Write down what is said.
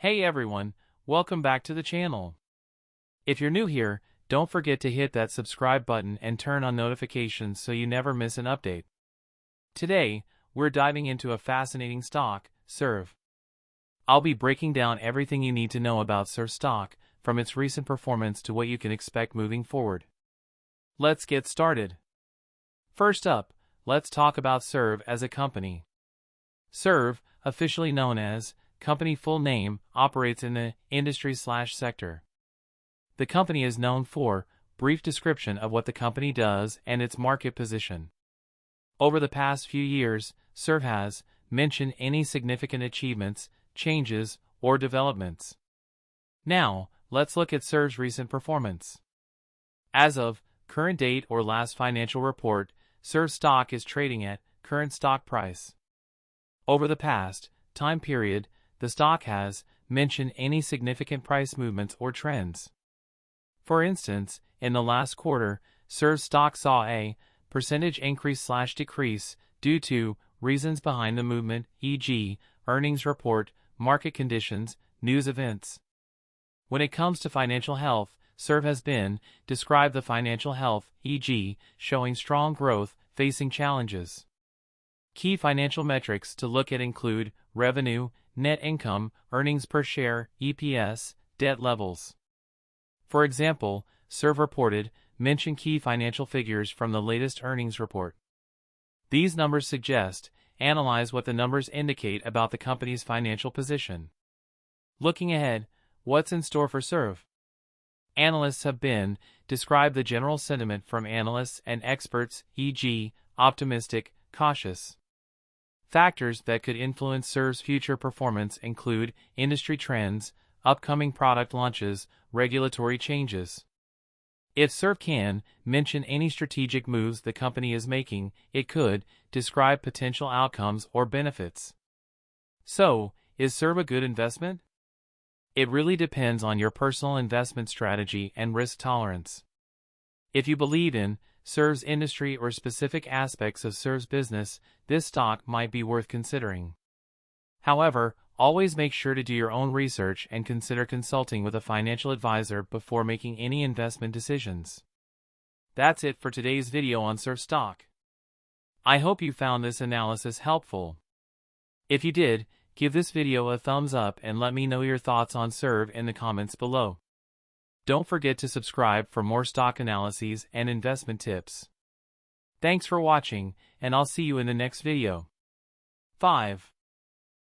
Hey everyone, welcome back to the channel. If you're new here, don't forget to hit that subscribe button and turn on notifications so you never miss an update. Today, we're diving into a fascinating stock, SERV. I'll be breaking down everything you need to know about SERV stock, from its recent performance to what you can expect moving forward. Let's get started. First up, let's talk about SERV as a company. SERV, officially known as company full name, operates in the industry/sector. The company is known for brief description of what the company does and its market position. Over the past few years, SERV has mentioned any significant achievements, changes, or developments. Now, let's look at SERV's recent performance. As of current date or last financial report, SERV stock is trading at current stock price. Over the past time period, the stock has mentioned any significant price movements or trends. For instance, in the last quarter, SERV stock saw a percentage increase/decrease due to reasons behind the movement, e.g., earnings report, market conditions, news events. When it comes to financial health, SERV has been described the financial health, e.g., showing strong growth, facing challenges. Key financial metrics to look at include revenue, net income, earnings per share, EPS, debt levels. For example, SERV reported mention key financial figures from the latest earnings report. These numbers suggest, analyze what the numbers indicate about the company's financial position. Looking ahead, what's in store for SERV? Analysts have been described the general sentiment from analysts and experts, e.g., optimistic, cautious. Factors that could influence SERV's future performance include industry trends, upcoming product launches, regulatory changes. If SERV can mention any strategic moves the company is making, it could describe potential outcomes or benefits. So, is SERV a good investment? It really depends on your personal investment strategy and risk tolerance. If you believe in SERV's industry or specific aspects of SERV's business, this stock might be worth considering. However, always make sure to do your own research and consider consulting with a financial advisor before making any investment decisions. That's it for today's video on SERV stock. I hope you found this analysis helpful. If you did, give this video a thumbs up and let me know your thoughts on SERV in the comments below. Don't forget to subscribe for more stock analyses and investment tips. Thanks for watching, and I'll see you in the next video. 5.